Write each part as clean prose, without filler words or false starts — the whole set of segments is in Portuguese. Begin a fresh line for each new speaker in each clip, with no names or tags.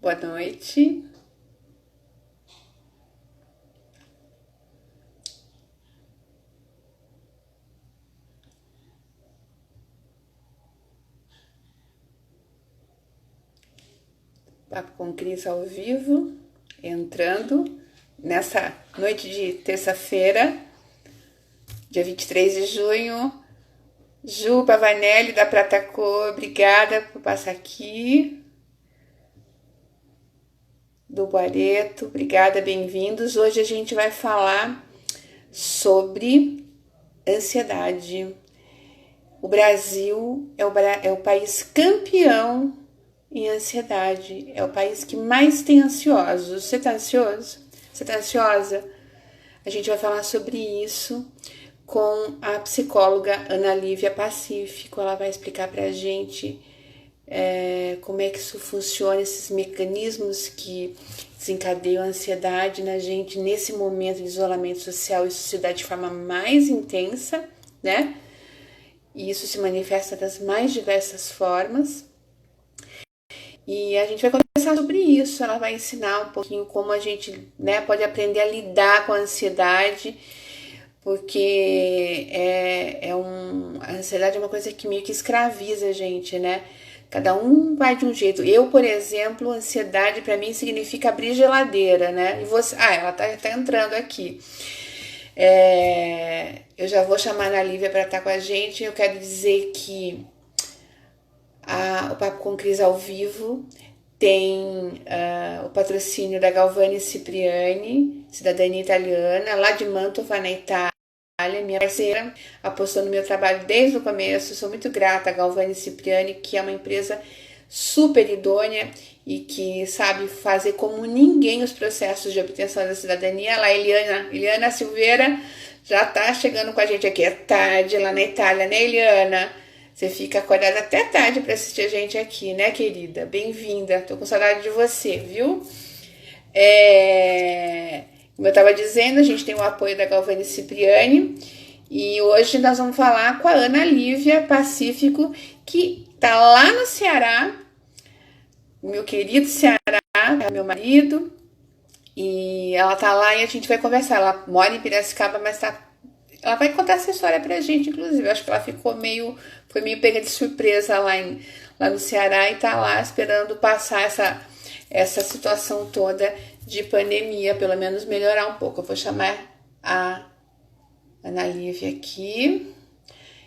Boa noite. Papo com Cris ao vivo, entrando nessa noite de terça-feira, dia 23 de junho. Ju Pavanelli da Prata Cor, obrigada por passar aqui. Do Guareto, obrigada, bem-vindos. Hoje a gente vai falar sobre ansiedade. O Brasil é o país campeão em ansiedade. É o país que mais tem ansiosos. Você tá ansioso? Você tá ansiosa? A gente vai falar sobre isso com a psicóloga Ana Lívia Pacífico. Ela vai explicar pra gente como é que isso funciona, esses mecanismos que desencadeiam a ansiedade na gente nesse momento de isolamento social. Isso se dá de forma mais intensa, né? E isso se manifesta das mais diversas formas. E a gente vai conversar sobre isso. Ela vai ensinar um pouquinho como a gente, né, pode aprender a lidar com a ansiedade, porque a ansiedade é uma coisa que meio que escraviza a gente, né? Cada um vai de um jeito. Eu, por exemplo, ansiedade para mim significa abrir geladeira, né? E você, ela tá entrando aqui. Eu já vou chamar a Ana Lívia para estar com a gente. Eu quero dizer que o Papo com Cris ao vivo tem o patrocínio da Galvani Cipriani, cidadania italiana, lá de Mantova, na Itália. Minha parceira apostou no meu trabalho desde o começo. Sou muito grata a Galvani Cipriani, que é uma empresa super idônea e que sabe fazer como ninguém os processos de obtenção da cidadania. Lá, Eliana Silveira já tá chegando com a gente aqui. É tarde lá na Itália, né, Eliana? Você fica acordada até tarde para assistir a gente aqui, né, querida? Bem-vinda. Tô com saudade de você, viu? Como eu estava dizendo, a gente tem o apoio da Galvani Cipriani e hoje nós vamos falar com a Ana Lívia Pacífico, que tá lá no Ceará, meu querido Ceará, é meu marido, e ela tá lá e a gente vai conversar. Ela mora em Piracicaba, mas ela vai contar essa história pra gente, inclusive. Eu acho que ela foi meio pega de surpresa lá no Ceará e tá lá esperando passar essa situação toda de pandemia, pelo menos melhorar um pouco. Eu vou chamar a Ana Lívia aqui.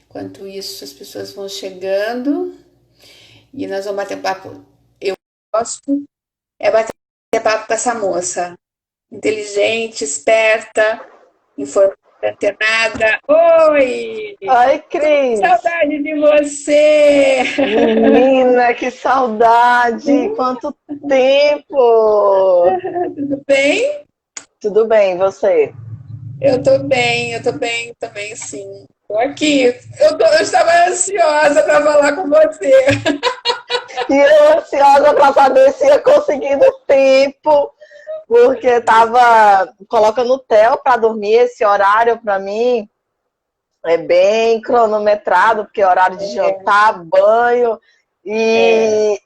Enquanto isso, as pessoas vão chegando e nós vamos bater papo. Eu gosto bater papo com essa moça. Inteligente, esperta, informada, antenada. Oi!
Oi, Cris!
Saudade de você!
Menina, que saudade! Quanto tempo!
Tudo bem?
Tudo bem, e você?
Eu tô bem também, sim. Tô aqui. Eu estava ansiosa para falar com você.
E eu ansiosa para saber se ia conseguir no tempo, porque tava colocando o Theo para dormir. Esse horário para mim é bem cronometrado, porque é horário de jantar, banho, e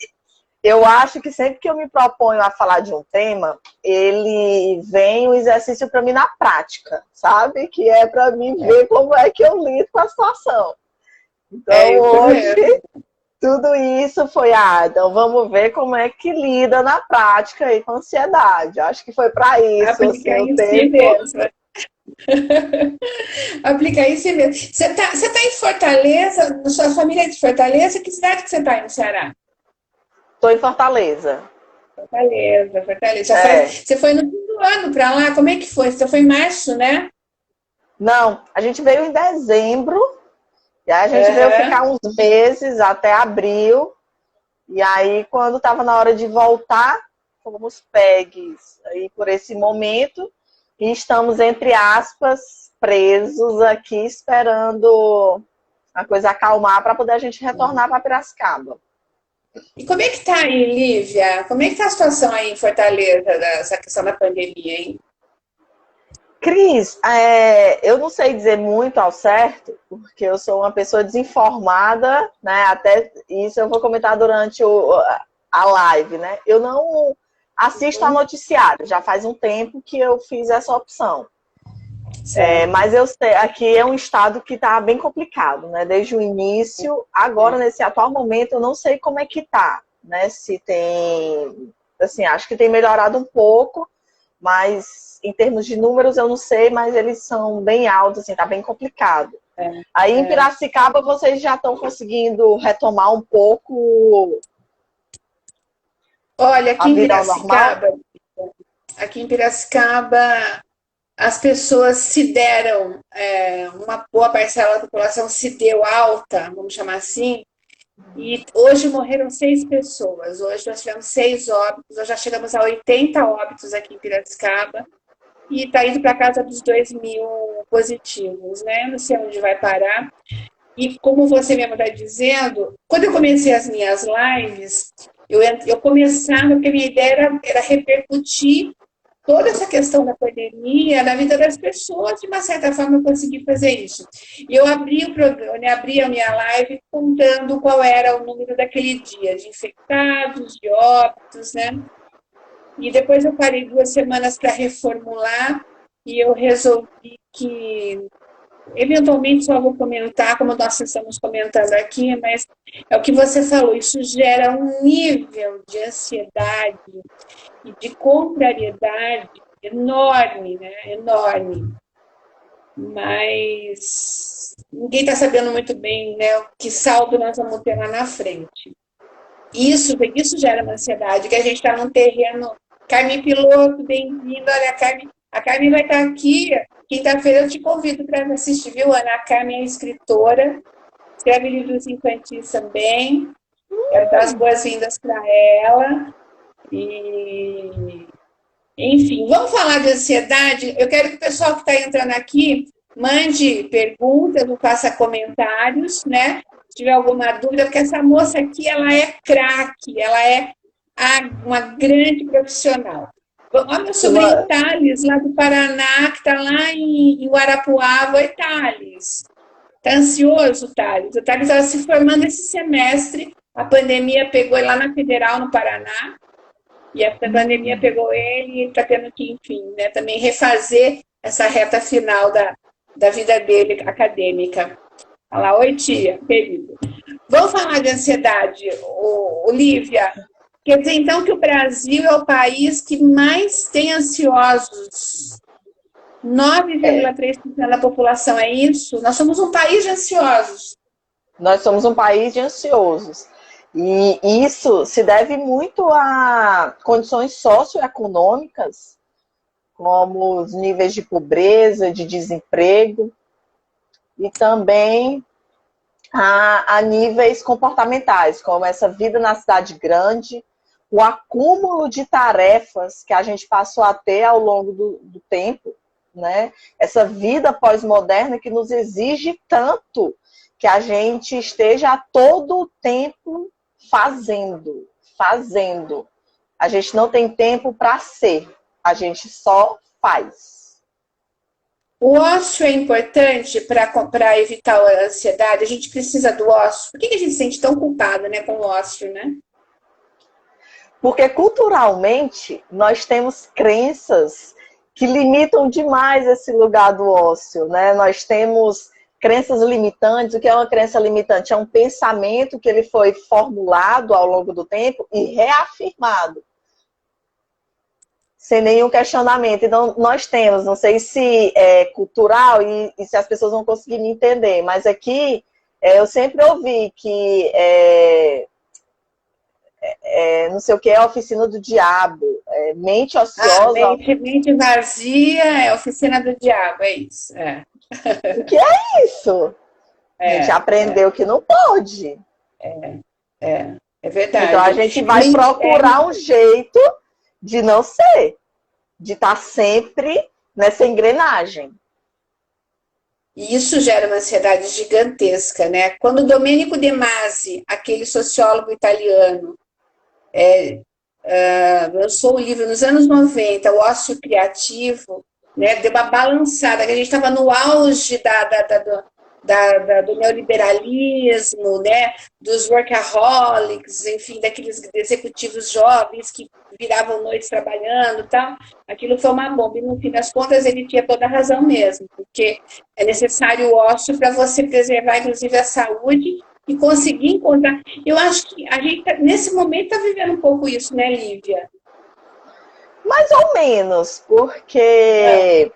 eu acho que sempre que eu me proponho a falar de um tema, ele vem um exercício para mim na prática, sabe? Que é para mim ver como é que eu lido com a situação. Então, hoje, tudo isso foi, então vamos ver como é que lida na prática aí com a ansiedade. Acho que foi para isso,
Aplicar
assim, o
em si
tempo.
mesmo. Aplicar em si mesmo. Você tá em Fortaleza? Sua família é de Fortaleza? Que cidade que você tá aí no Ceará?
Estou em Fortaleza.
Fortaleza.
É.
Você foi no fim do ano para lá? Como é que foi? Você foi em março, né?
Não, a gente veio em dezembro, e aí a gente veio ficar uns meses até abril, e aí quando estava na hora de voltar, fomos pegues aí por esse momento, e estamos, entre aspas, presos aqui, esperando a coisa acalmar para poder a gente retornar para Piracicaba.
E como é que tá aí, Lívia? Como é que tá a situação aí em Fortaleza, dessa questão da pandemia, hein?
Cris, eu não sei dizer muito ao certo, porque eu sou uma pessoa desinformada, né? Até isso eu vou comentar durante a live, né? Eu não assisto a noticiário, já faz um tempo que eu fiz essa opção. Mas eu sei, aqui é um estado que está bem complicado, né? Desde o início, agora nesse atual momento, eu não sei como é que tá, né? Se tem, assim, acho que tem melhorado um pouco, mas em termos de números eu não sei, mas eles são bem altos, assim, tá bem complicado. Aí em Piracicaba vocês já estão conseguindo retomar um pouco.
Olha,
A vida ao normal?
aqui em Piracicaba, as pessoas se deram, uma boa parcela da população se deu alta, vamos chamar assim, e hoje morreram 6 pessoas. Hoje nós tivemos 6 óbitos, nós já chegamos a 80 óbitos aqui em Piracicaba, e está indo para casa dos 2.000 positivos, né? Eu não sei onde vai parar. E como você mesmo está dizendo, quando eu comecei as minhas lives, eu começava, porque a minha ideia era repercutir toda essa questão da pandemia na vida das pessoas. De uma certa forma, eu consegui fazer isso. E eu abri o programa, né, abri a minha live contando qual era o número daquele dia, de infectados, de óbitos, né? E depois eu parei 2 semanas para reformular e eu resolvi que eventualmente só vou comentar, como nós estamos comentando aqui, mas é o que você falou, isso gera um nível de ansiedade e de contrariedade enorme, né? Enorme. Mas ninguém está sabendo muito bem, né, que saldo nós vamos ter lá na frente. Isso gera uma ansiedade, que a gente está num terreno. Carmen Piloto, bem-vinda. Olha, a Carmen vai estar aqui. Quinta-feira eu te convido para assistir, viu, Ana? A Carmen é escritora, escreve livros infantis também. Quero dar as boas-vindas para ela. E, enfim, vamos falar de ansiedade. Eu quero que o pessoal que está entrando aqui mande perguntas, ou faça comentários, né? Se tiver alguma dúvida, porque essa moça aqui, ela é craque, ela é uma grande profissional. Olha meu sobrinho Thales, lá do Paraná, que está lá em Guarapuava. Oi, Thales. Está ansioso, Thales? O Thales estava se formando esse semestre, a pandemia pegou ele lá na Federal, no Paraná, e a pandemia pegou ele e ele está tendo que, enfim, né, também refazer essa reta final da vida dele acadêmica. Olha lá, oi, tia, querido. Vamos falar de ansiedade, Olivia. Quer dizer, então, que o Brasil é o país que mais tem ansiosos. 9,3% da população, é isso? Nós somos um país de ansiosos.
Nós somos um país de ansiosos. E isso se deve muito a condições socioeconômicas, como os níveis de pobreza, de desemprego, e também a níveis comportamentais, como essa vida na cidade grande, o acúmulo de tarefas que a gente passou a ter ao longo do tempo, né? Essa vida pós-moderna que nos exige tanto que a gente esteja a todo o tempo fazendo. A gente não tem tempo para ser, a gente só faz.
O ócio é importante para evitar a ansiedade? A gente precisa do ócio? Por que a gente se sente tão culpado, né, com o ócio, né?
Porque culturalmente nós temos crenças que limitam demais esse lugar do ócio, né? Nós temos crenças limitantes. O que é uma crença limitante? É um pensamento que ele foi formulado ao longo do tempo e reafirmado, sem nenhum questionamento. Então, nós temos, não sei se é cultural e se as pessoas vão conseguir me entender, mas aqui eu sempre ouvi que não sei o que é a oficina do diabo, mente ociosa.
Mente vazia é a oficina do diabo, é isso.
O que é isso? A gente aprendeu que não pode.
É verdade.
Então a gente vai procurar um jeito de não ser, de estar sempre nessa engrenagem.
E isso gera uma ansiedade gigantesca, né? Quando Domenico De Masi, aquele sociólogo italiano, lançou o livro nos anos 90, O Ócio Criativo, né? Deu uma balançada, que a gente estava no auge do neoliberalismo, né, dos workaholics, enfim, daqueles executivos jovens que viravam noites trabalhando e tal. Aquilo foi uma bomba. E, no fim das contas, ele tinha toda a razão mesmo, porque é necessário o ócio para você preservar, inclusive, a saúde e conseguir encontrar. Eu acho que a gente, nesse momento, está vivendo um pouco isso, né, Lívia?
Mais ou menos, porque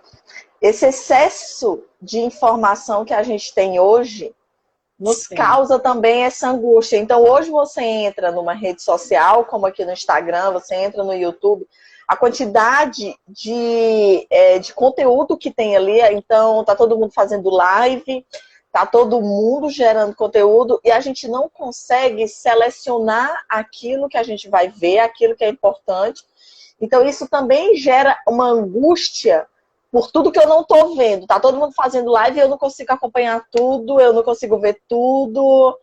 esse excesso de informação que a gente tem hoje nos causa também essa angústia. Então, hoje você entra numa rede social, como aqui no Instagram, você entra no YouTube, a quantidade de conteúdo que tem ali, então tá todo mundo fazendo live, tá todo mundo gerando conteúdo, e a gente não consegue selecionar aquilo que a gente vai ver, aquilo que é importante. Então, isso também gera uma angústia por tudo que eu não estou vendo. Tá todo mundo fazendo live e eu não consigo acompanhar tudo, eu não consigo ver tudo.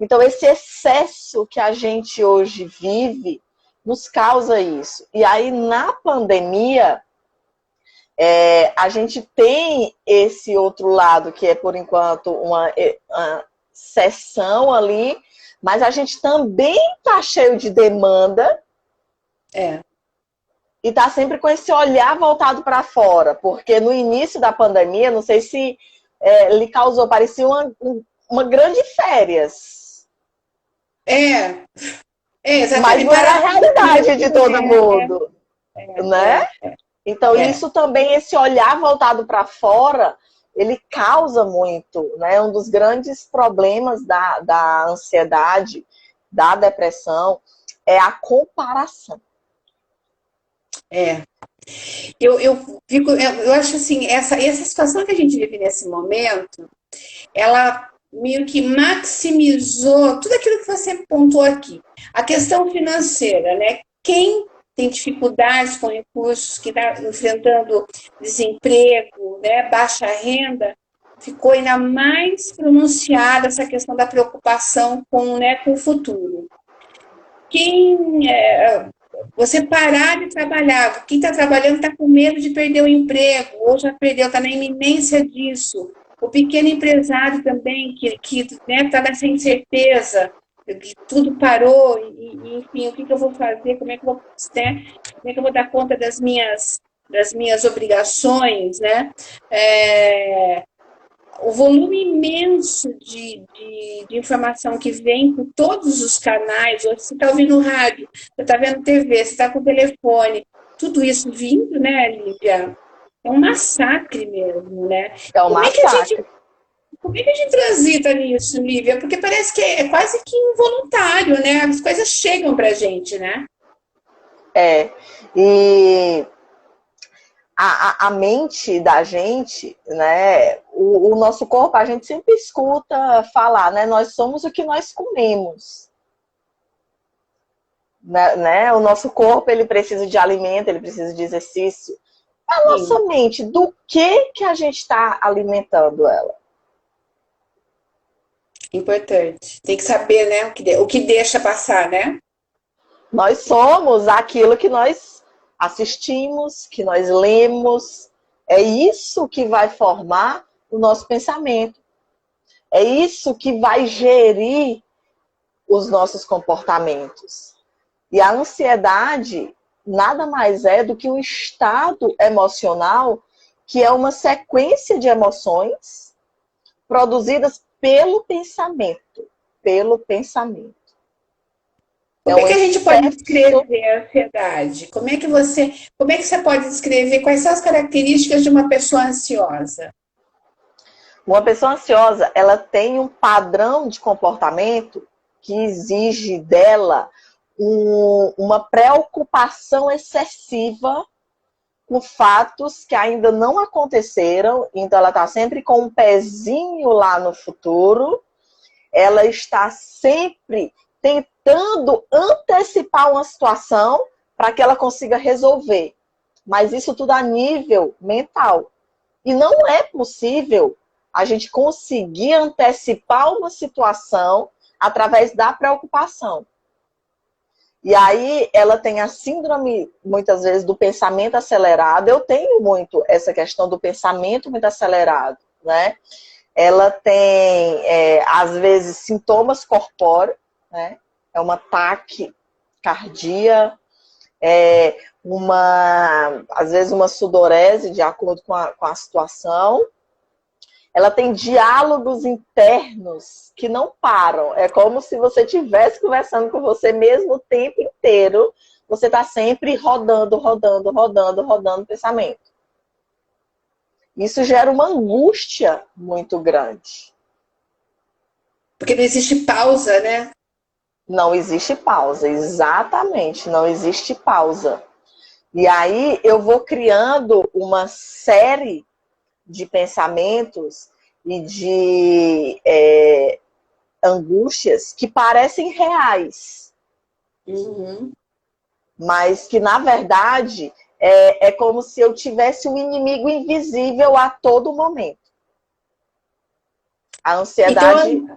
Então, esse excesso que a gente hoje vive nos causa isso. E aí, na pandemia, a gente tem esse outro lado, que é, por enquanto, uma exceção ali, mas a gente também está cheio de demanda. E tá sempre com esse olhar voltado para fora, porque no início da pandemia, não sei se lhe causou, parecia uma grande férias.
Exatamente.
Mas não era a realidade de todo mundo, né? Então isso também, esse olhar voltado para fora, ele causa muito, né? Um dos grandes problemas da ansiedade, da depressão, é a comparação.
Eu acho assim, essa situação que a gente vive nesse momento, ela meio que maximizou tudo aquilo que você pontuou aqui. A questão financeira, né? Quem tem dificuldades com recursos, que está enfrentando desemprego, né, baixa renda, ficou ainda mais pronunciada essa questão da preocupação com o futuro. Você parar de trabalhar, quem está trabalhando está com medo de perder o emprego, ou já perdeu, está na iminência disso. O pequeno empresário também, que está nessa incerteza, que tudo parou, enfim, o que eu vou fazer, como é que eu vou dar conta das minhas obrigações, né? O volume imenso de informação que vem por todos os canais, ou você está ouvindo rádio, você está vendo TV, você está com o telefone, tudo isso vindo, né, Lívia? É um massacre mesmo, né?
É um massacre.
Como é que a gente transita nisso, Lívia? Porque parece que é quase que involuntário, né? As coisas chegam pra gente, né?
E a mente da gente, né? O nosso corpo, a gente sempre escuta falar, né? Nós somos o que nós comemos. Né? O nosso corpo, ele precisa de alimento, ele precisa de exercício. A nossa mente, do que a gente está alimentando ela?
Importante. Tem que saber, né? O que deixa passar, né?
Nós somos aquilo que nós assistimos, que nós lemos. É isso que vai formar o nosso pensamento. É isso que vai gerir os nossos comportamentos. E a ansiedade nada mais é do que um estado emocional que é uma sequência de emoções produzidas pelo pensamento. Pelo pensamento.
Como é que a gente pode descrever a ansiedade? Como é que você pode descrever quais são as características de uma pessoa ansiosa?
Uma pessoa ansiosa, ela tem um padrão de comportamento que exige dela uma preocupação excessiva com fatos que ainda não aconteceram, então ela está sempre com um pezinho lá no futuro, ela está sempre tentando antecipar uma situação para que ela consiga resolver. Mas isso tudo a nível mental. E não é possível a gente conseguir antecipar uma situação através da preocupação. E aí ela tem a síndrome, muitas vezes, do pensamento acelerado. Eu tenho muito essa questão do pensamento muito acelerado, né? ela tem, às vezes, sintomas corpóreos, né? É uma taquicardia, às vezes uma sudorese, de acordo com a situação. Ela tem diálogos internos que não param. É como se você estivesse conversando com você mesmo o tempo inteiro. Você está sempre rodando o pensamento. Isso gera uma angústia muito grande.
Porque não existe pausa, né?
Não existe pausa, exatamente, não existe pausa. E aí eu vou criando uma série de pensamentos e de angústias que parecem reais.
Uhum.
Mas que, na verdade, é como se eu tivesse um inimigo invisível a todo momento. A ansiedade...
Então,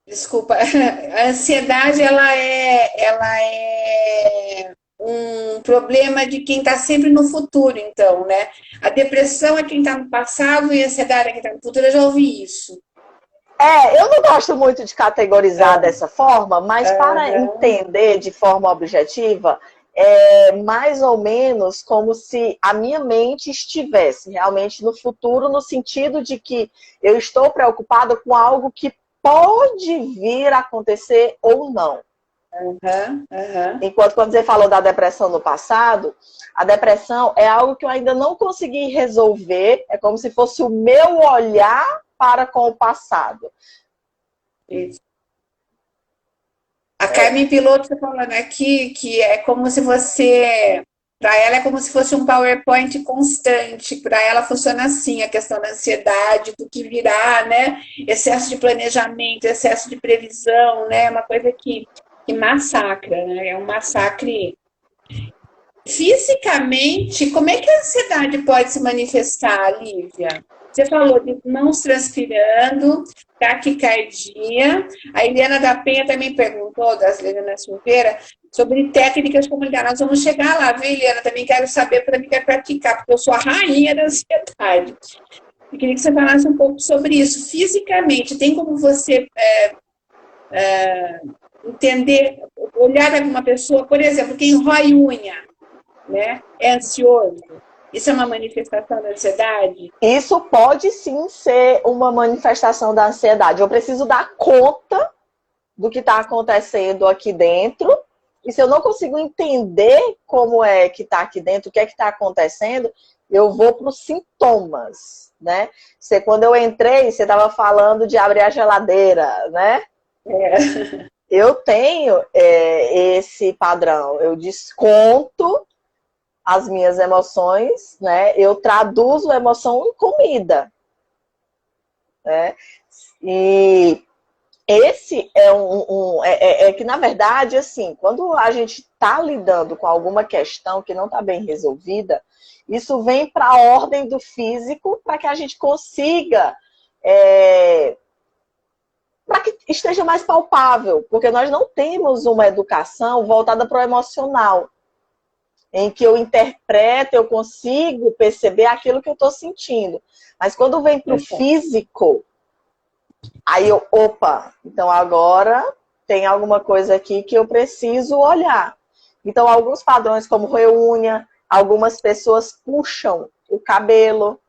desculpa, a ansiedade ela é um problema de quem está sempre no futuro, então, né? A depressão é quem está no passado e a ansiedade é quem está no futuro. Eu já ouvi isso.
Eu não gosto muito de categorizar dessa forma, mas para entender de forma objetiva, é mais ou menos como se a minha mente estivesse realmente no futuro, no sentido de que eu estou preocupada com algo que pode vir a acontecer ou não. Enquanto quando você falou da depressão no passado, a depressão é algo que eu ainda não consegui resolver, é como se fosse o meu olhar para com o passado.
Isso. A Carmen Piloto está falando aqui que é como se você... Para ela é como se fosse um PowerPoint constante. Para ela funciona assim, a questão da ansiedade, do que virá, né? Excesso de planejamento, excesso de previsão, né? É uma coisa que massacra, né? É um massacre. Fisicamente, como é que a ansiedade pode se manifestar, Lívia? Você falou de mãos transpirando, taquicardia. A Eliana da Penha também perguntou, das Eliana Silveira, sobre técnicas como lidar. Nós vamos chegar lá, viu, Eliana? Também quero saber, também quero praticar, porque eu sou a rainha da ansiedade. Eu queria que você falasse um pouco sobre isso. Fisicamente, tem como você entender, olhar alguma pessoa, por exemplo, quem rói unha, né? É ansioso. Isso é uma manifestação da ansiedade?
Isso pode sim ser uma manifestação da ansiedade. Eu preciso dar conta do que está acontecendo aqui dentro. E se eu não consigo entender como é que está aqui dentro, o que é que está acontecendo, eu vou para os sintomas, né? Quando eu entrei, você estava falando de abrir a geladeira, né? Eu tenho esse padrão. Eu desconto as minhas emoções, né? Eu traduzo a emoção em comida, né? E esse é que, na verdade, assim, quando a gente está lidando com alguma questão que não está bem resolvida, isso vem para a ordem do físico para que a gente consiga, para que esteja mais palpável, porque nós não temos uma educação voltada para o emocional, em que eu interpreto, eu consigo perceber aquilo que eu estou sentindo. Mas quando vem para o físico, aí então agora tem alguma coisa aqui que eu preciso olhar. Então, alguns padrões, como roer unha, algumas pessoas puxam o cabelo,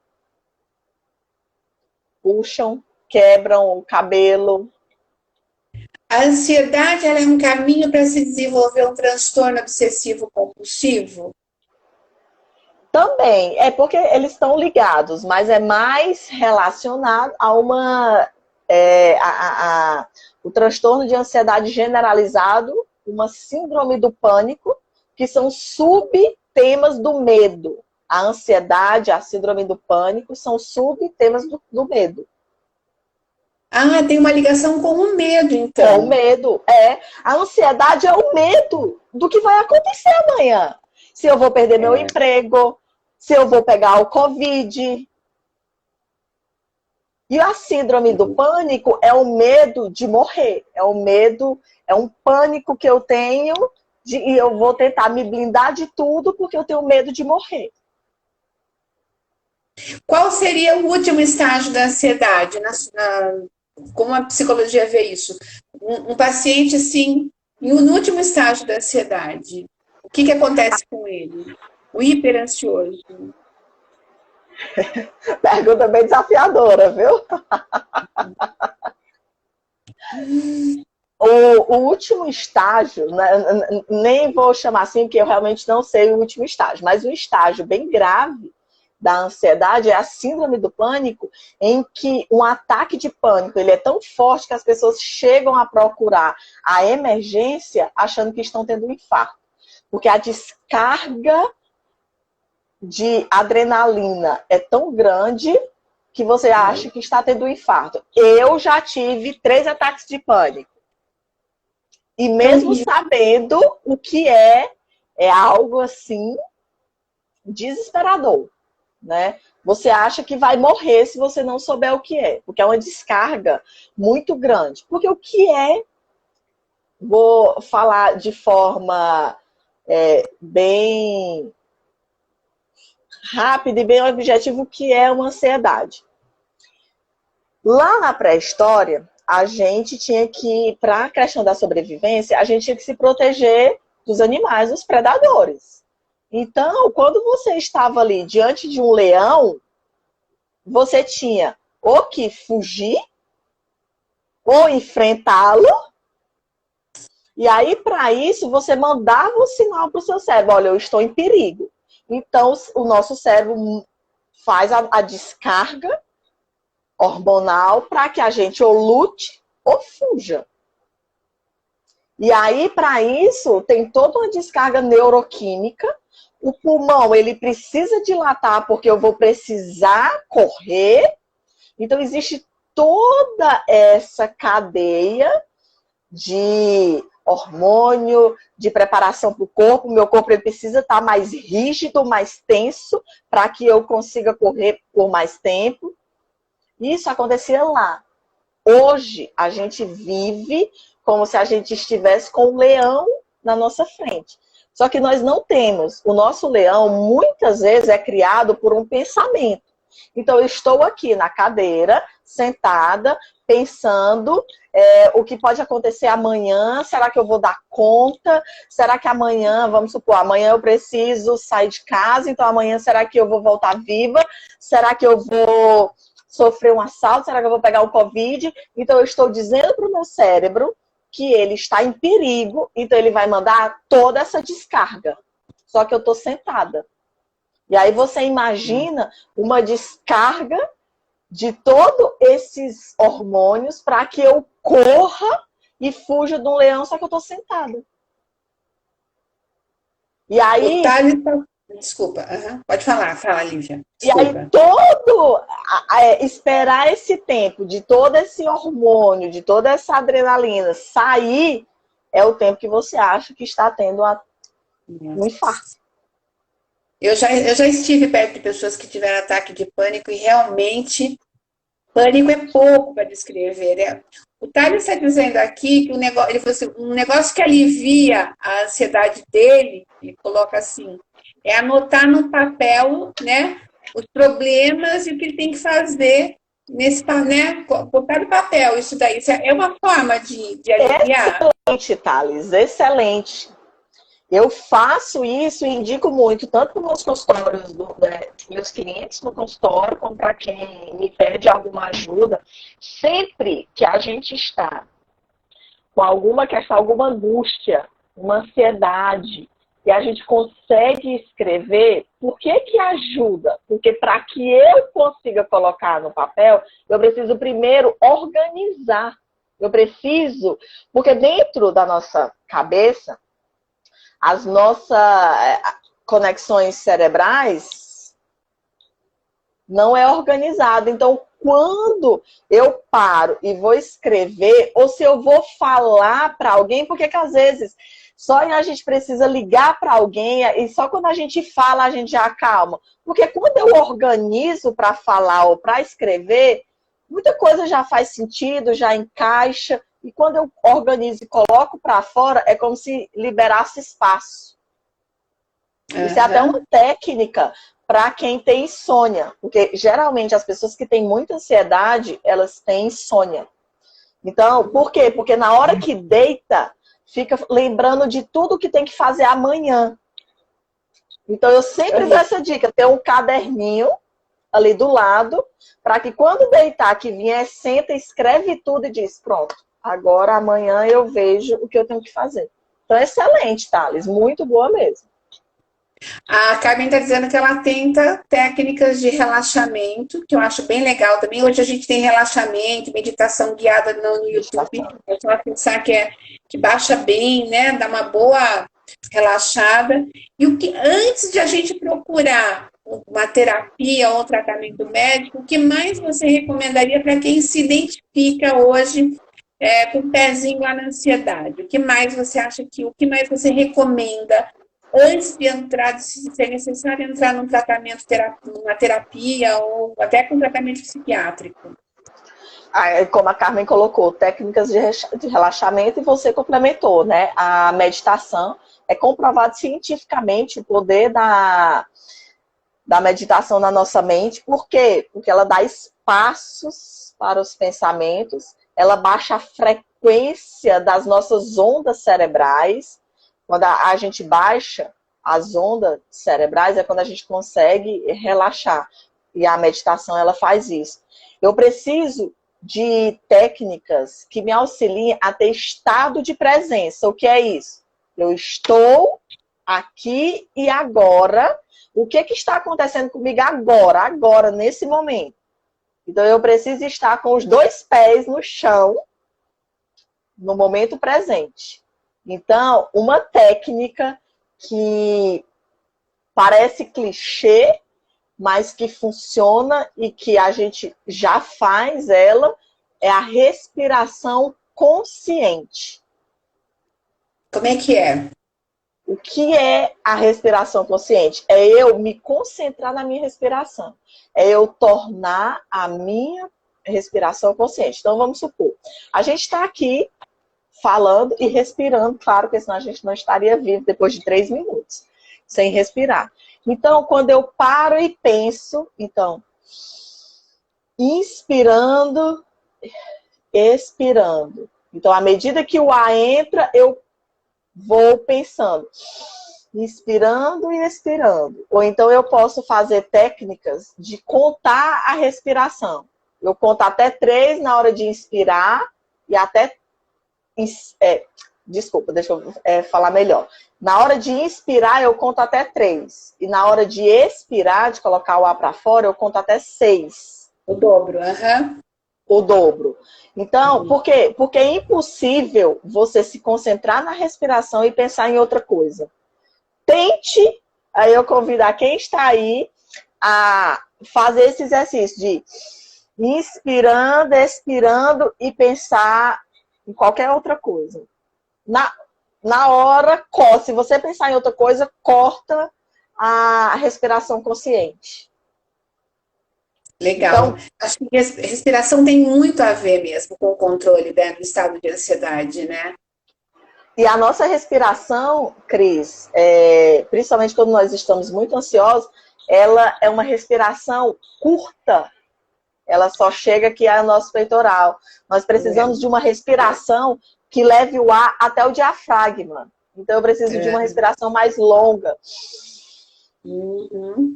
quebram o cabelo.
A ansiedade ela é um caminho para se desenvolver um transtorno obsessivo compulsivo?
Também, porque eles estão ligados, mas é mais relacionado a o transtorno de ansiedade generalizado, uma síndrome do pânico, que são subtemas do medo. A ansiedade, a síndrome do pânico são subtemas do medo.
Ah, tem uma ligação com o medo, então.
Com o medo, A ansiedade é o medo do que vai acontecer amanhã. Se eu vou perder meu emprego, se eu vou pegar o Covid. E a síndrome do pânico é o medo de morrer. É o medo, é um pânico que eu tenho e eu vou tentar me blindar de tudo porque eu tenho medo de morrer.
Qual seria o último estágio da ansiedade? Como a psicologia vê isso? Um paciente, assim, no último estágio da ansiedade, o que acontece com ele? O hiperansioso.
Pergunta bem desafiadora, viu? O último estágio, né, nem vou chamar assim, porque eu realmente não sei o último estágio, mas um estágio bem grave da ansiedade é a síndrome do pânico, em que um ataque de pânico ele é tão forte que as pessoas chegam a procurar a emergência achando que estão tendo um infarto. Porque a descarga de adrenalina é tão grande que você acha que está tendo um infarto. Eu já tive 3 ataques de pânico. E mesmo sabendo o que é algo assim desesperador, né? Você acha que vai morrer se você não souber o que é, porque é uma descarga muito grande. Porque o que é, vou falar de forma bem rápida e bem objetiva, o que é uma ansiedade. Lá na pré-história, a gente tinha que, para a questão da sobrevivência, a gente tinha que se proteger dos animais, dos predadores. Então, quando você estava ali diante de um leão, você tinha ou que fugir, ou enfrentá-lo, e aí, para isso, você mandava um sinal para o seu cérebro, olha, eu estou em perigo. Então, o nosso cérebro faz a descarga hormonal para que a gente ou lute ou fuja. E aí, para isso, tem toda uma descarga neuroquímica. O pulmão, ele precisa dilatar porque eu vou precisar correr. Então, existe toda essa cadeia de hormônio, de preparação para o corpo. O meu corpo ele precisa estar mais rígido, mais tenso, para que eu consiga correr por mais tempo. Isso acontecia lá. Hoje, a gente vive como se a gente estivesse com um leão na nossa frente. Só que nós não temos. O nosso leão, muitas vezes, é criado por um pensamento. Então, eu estou aqui na cadeira, sentada, pensando o que pode acontecer amanhã. Será que eu vou dar conta? Será que amanhã, vamos supor, amanhã eu preciso sair de casa, então amanhã será que eu vou voltar viva? Será que eu vou sofrer um assalto? Será que eu vou pegar o Covid? Então, eu estou dizendo para o meu cérebro que ele está em perigo, então ele vai mandar toda essa descarga. Só que eu estou sentada. E aí você imagina uma descarga de todos esses hormônios para que eu corra e fuja de um leão, só que eu estou sentada. E aí...
Desculpa, pode falar, fala, Lívia.
Desculpa. E aí esperar esse tempo de todo esse hormônio, de toda essa adrenalina sair, é o tempo que você acha que está tendo um infarto.
Eu já estive perto de pessoas que tiveram ataque de pânico e realmente pânico é pouco para descrever, né? O Thales está dizendo aqui que ele falou assim, um negócio que alivia a ansiedade dele, ele coloca assim, é anotar no papel, né, os problemas e o que ele tem que fazer nesse, né, botar no papel isso daí. Isso é uma forma de aliviar.
Excelente, Thales, excelente. Eu faço isso e indico muito, tanto para meus consultórios, meus clientes no consultório, como para quem me pede alguma ajuda. Sempre que a gente está com alguma questão, alguma angústia, uma ansiedade, e a gente consegue escrever, por que ajuda? Porque para que eu consiga colocar no papel, eu preciso primeiro organizar. Eu preciso, porque dentro da nossa cabeça, as nossas conexões cerebrais não é organizado. Então, quando eu paro e vou escrever, ou se eu vou falar para alguém, porque que às vezes só a gente precisa ligar para alguém e só quando a gente fala a gente já acalma. Porque quando eu organizo para falar ou para escrever, muita coisa já faz sentido, já encaixa. E quando eu organizo e coloco para fora, é como se liberasse espaço. Isso é até uma técnica para quem tem insônia, porque geralmente as pessoas que têm muita ansiedade, elas têm insônia. Então, por quê? Porque na hora que deita, fica lembrando de tudo que tem que fazer amanhã. Então, eu sempre dou essa dica, ter um caderninho ali do lado, para que quando deitar, que vier, senta, escreve tudo e diz, pronto, agora amanhã eu vejo o que eu tenho que fazer. Então, excelente, Thales, muito boa mesmo.
A Carmen está dizendo que ela tenta técnicas de relaxamento, que eu acho bem legal também. Hoje a gente tem relaxamento, meditação guiada no YouTube. É só pensar que baixa bem, né? Dá uma boa relaxada. E o que antes de a gente procurar uma terapia ou um tratamento médico, o que mais você recomendaria para quem se identifica hoje com o pezinho lá na ansiedade? O que mais você acha o que mais você recomenda antes de entrar, se é necessário entrar num tratamento, numa terapia ou até com tratamento psiquiátrico?
Como a Carmen colocou, técnicas de relaxamento e você complementou, né? A meditação é comprovado cientificamente o poder da meditação na nossa mente. Por quê? Porque ela dá espaços para os pensamentos, ela baixa a frequência das nossas ondas cerebrais. Quando a gente baixa as ondas cerebrais, é quando a gente consegue relaxar. E a meditação, ela faz isso. Eu preciso de técnicas que me auxiliem a ter estado de presença. O que é isso? Eu estou aqui e agora. O que está acontecendo comigo agora, nesse momento? Então, eu preciso estar com os 2 pés no chão, no momento presente. Então, uma técnica que parece clichê, mas que funciona e que a gente já faz ela, é a respiração consciente.
Como é que é?
O que é a respiração consciente? É eu me concentrar na minha respiração. É eu tornar a minha respiração consciente. Então, vamos supor, a gente está aqui falando e respirando, claro, porque senão a gente não estaria vivo depois de 3 minutos, sem respirar. Então, quando eu paro e penso, então, inspirando, expirando. Então, à medida que o ar entra, eu vou pensando, inspirando e expirando. Ou então eu posso fazer técnicas de contar a respiração. Eu conto até 3 na hora de inspirar e até... desculpa, deixa eu falar melhor. Na hora de inspirar, eu conto até 3. E na hora de expirar, de colocar o ar para fora, eu conto até 6.
O dobro, aham.
O dobro. Então, por quê? Porque é impossível você se concentrar na respiração e pensar em outra coisa. Tente, aí eu convido a quem está aí a fazer esse exercício de inspirando, expirando e pensar em qualquer outra coisa. Na hora, se você pensar em outra coisa, corta a respiração consciente.
Legal. Então, acho que respiração tem muito a ver mesmo com o controle, né, do estado de ansiedade, né?
E a nossa respiração, Cris, principalmente quando nós estamos muito ansiosos, ela é uma respiração curta. Ela só chega aqui ao nosso peitoral. Nós precisamos de uma respiração que leve o ar até o diafragma. Então, eu preciso de uma respiração mais longa.
Uhum.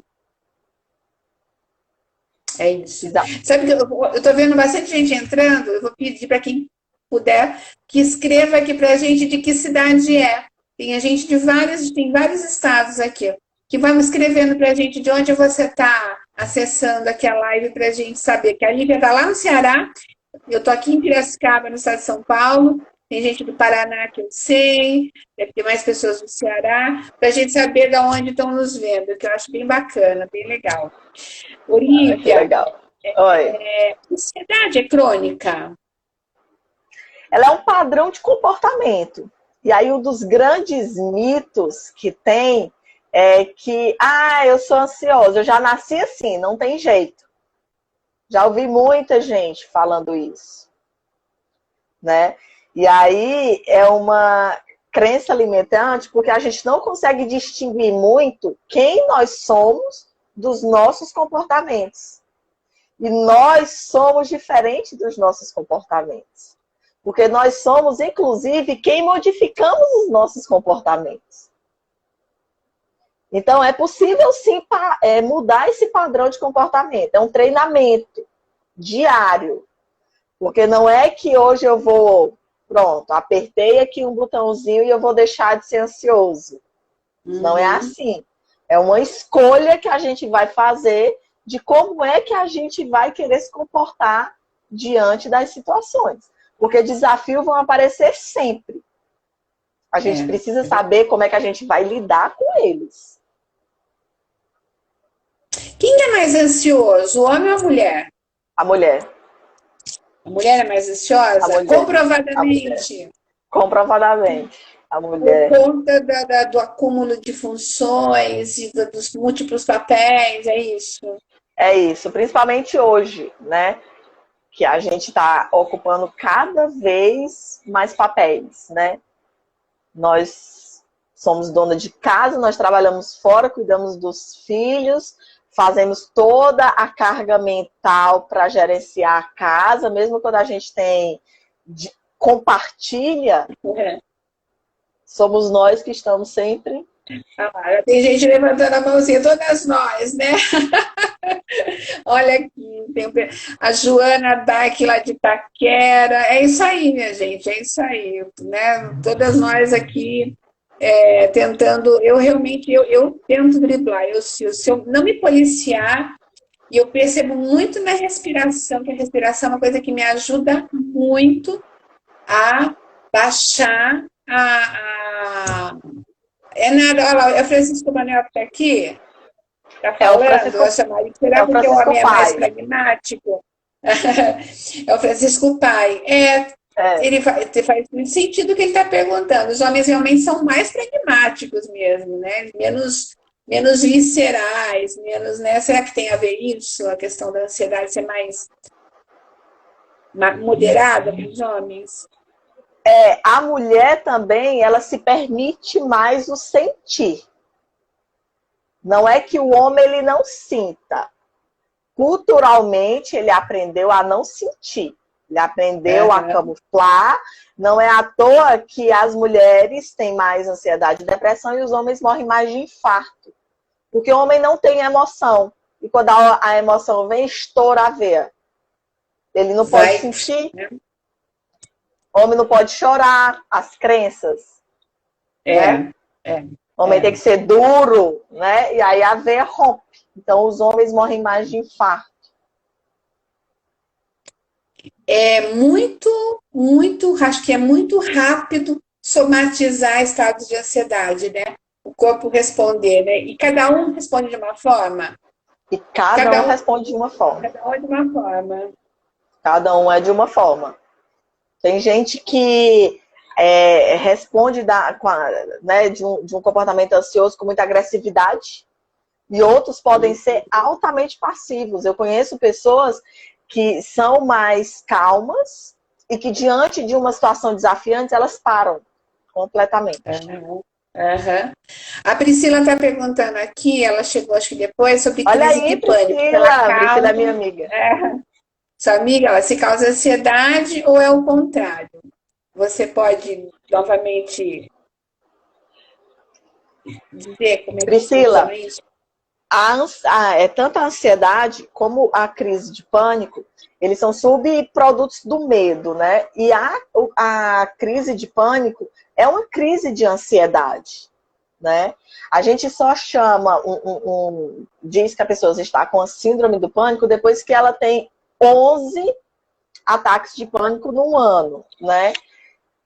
É isso. Sabe que eu tô vendo bastante gente entrando, eu vou pedir para quem puder que escreva aqui pra gente de que cidade é. Tem gente tem vários estados aqui, que vão escrevendo pra gente de onde você tá acessando aqui a live pra gente saber que a Lívia tá lá no Ceará, eu tô aqui em Piracicaba, no estado de São Paulo, tem gente do Paraná que eu sei, deve ter mais pessoas do Ceará, pra gente saber de onde estão nos vendo, que eu acho bem bacana, bem legal. Olívia,
legal. Oi.
Ansiedade é crônica?
Ela é um padrão de comportamento. E aí um dos grandes mitos que tem é que, eu sou ansiosa, eu já nasci assim, não tem jeito. Já ouvi muita gente falando isso, né? E aí é uma crença limitante, porque a gente não consegue distinguir muito quem nós somos dos nossos comportamentos. E nós somos diferentes dos nossos comportamentos. Porque nós somos, inclusive, quem modificamos os nossos comportamentos. Então, é possível, sim, mudar esse padrão de comportamento. É um treinamento diário. Porque não é que hoje eu vou, pronto, apertei aqui um botãozinho e eu vou deixar de ser ansioso. Não é assim. É uma escolha que a gente vai fazer de como é que a gente vai querer se comportar diante das situações. Porque desafios vão aparecer sempre. A gente precisa saber como é que a gente vai lidar com eles.
Quem é mais ansioso, o homem ou a mulher?
A mulher.
A mulher é mais ansiosa?
A mulher.
Comprovadamente.
A mulher. Comprovadamente. A mulher.
Por conta do acúmulo de funções e dos múltiplos papéis, é isso?
É isso, principalmente hoje, né? Que a gente está ocupando cada vez mais papéis, né? Nós somos dona de casa, nós trabalhamos fora, cuidamos dos filhos, fazemos toda a carga mental para gerenciar a casa, mesmo quando a gente compartilha, somos nós que estamos sempre...
Tem gente levantando a mãozinha, todas nós, né? Olha aqui, tem a Joana Dark lá de Itaquera. É isso aí, minha gente, é isso aí, né? Todas nós aqui tentando, eu tento driblar, se eu não me policiar, e eu percebo muito na respiração, que a respiração é uma coisa que me ajuda muito a baixar É nada, olha lá, é o Francisco Manuel que está aqui, está falando, será porque o homem é mais pragmático? É o Francisco Pai. Ele faz muito sentido o que ele está perguntando. Os homens realmente são mais pragmáticos mesmo, né? Menos viscerais, menos, né? Será que tem a ver isso, a questão da ansiedade ser mais moderada para os homens?
A mulher também, ela se permite mais o sentir. Não é que o homem ele não sinta. Culturalmente, ele aprendeu a não sentir. Ele aprendeu a camuflar. Não é à toa que as mulheres têm mais ansiedade e depressão e os homens morrem mais de infarto. Porque o homem não tem emoção. E quando a emoção vem, estoura a veia. Ele não pode sentir. O homem não pode chorar, as crenças. O homem tem que ser duro, né? E aí a veia rompe. Então os homens morrem mais de infarto.
Acho que é muito rápido somatizar estados de ansiedade, né? O corpo responder, né? E cada um responde de uma forma.
E cada um responde de uma forma.
Cada um é de uma forma.
Cada um é de uma forma. Tem gente que responde de um comportamento ansioso com muita agressividade e outros podem ser altamente passivos. Eu conheço pessoas que são mais calmas e que diante de uma situação desafiante elas param completamente.
A Priscila está perguntando aqui, ela chegou acho que depois, sobre crise de pânico.
Priscila é minha amiga.
Sua amiga, ela se causa ansiedade ou é o contrário? Você pode novamente dizer como é que
Priscila,
funciona isso?
Tanto a ansiedade como a crise de pânico, eles são subprodutos do medo, né? E a crise de pânico é uma crise de ansiedade, né? A gente só chama, diz que a pessoa está com a síndrome do pânico depois que ela tem 11 ataques de pânico num ano, né?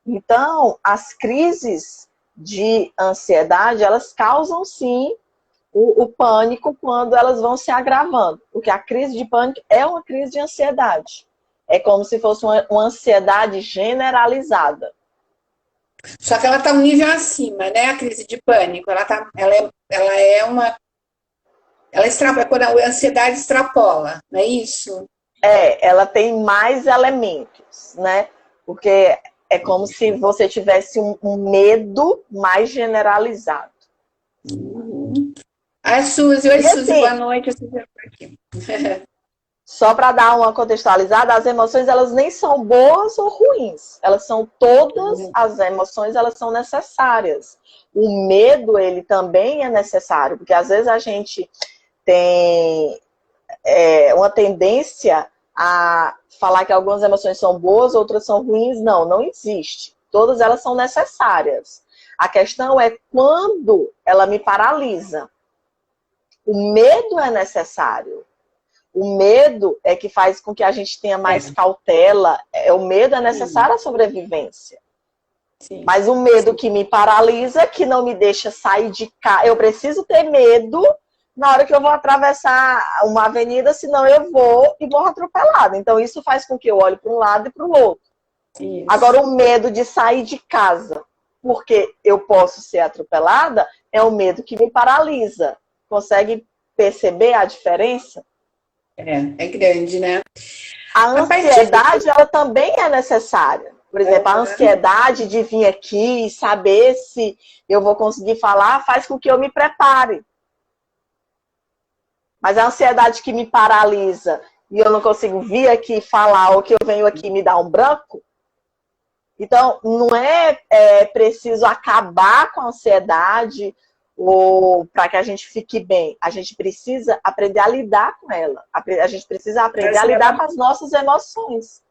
Então, as crises de ansiedade, elas causam, sim, o pânico quando elas vão se agravando. Porque a crise de pânico é uma crise de ansiedade. É como se fosse uma ansiedade generalizada.
Só que ela está um nível acima, né? A crise de pânico. Quando a ansiedade extrapola, não é isso?
Ela tem mais elementos, né? Porque é como se você tivesse um medo mais generalizado.
A Suzy, oi
E
Suzy,
assim,
boa noite, eu Suzy por aqui.
só para dar uma contextualizada, as emoções elas nem são boas ou ruins. Elas são todas as emoções, elas são necessárias. O medo, ele também é necessário, porque às vezes a gente tem uma tendência a falar que algumas emoções são boas, outras são ruins. Não, não existe. Todas elas são necessárias. A questão é quando ela me paralisa. O medo é necessário. O medo é que faz com que a gente tenha mais cautela. O medo é necessário à sobrevivência.
Sim.
Mas o medo que me paralisa, que não me deixa sair de casa. Eu preciso ter medo na hora que eu vou atravessar uma avenida, senão eu vou e morro atropelada. Então isso faz com que eu olhe para um lado e para o outro.
Isso.
Agora, o medo de sair de casa, porque eu posso ser atropelada, é o medo que me paralisa. Consegue perceber a diferença?
É grande, né?
A ansiedade, ela também é necessária. Por exemplo, a ansiedade de vir aqui e saber se eu vou conseguir falar faz com que eu me prepare. Mas a ansiedade que me paralisa e eu não consigo vir aqui falar, ou que eu venho aqui e me dá um branco. Então, não é preciso acabar com a ansiedade ou para que a gente fique bem. A gente precisa aprender a lidar com ela. A gente precisa aprender a lidar com as nossas emoções.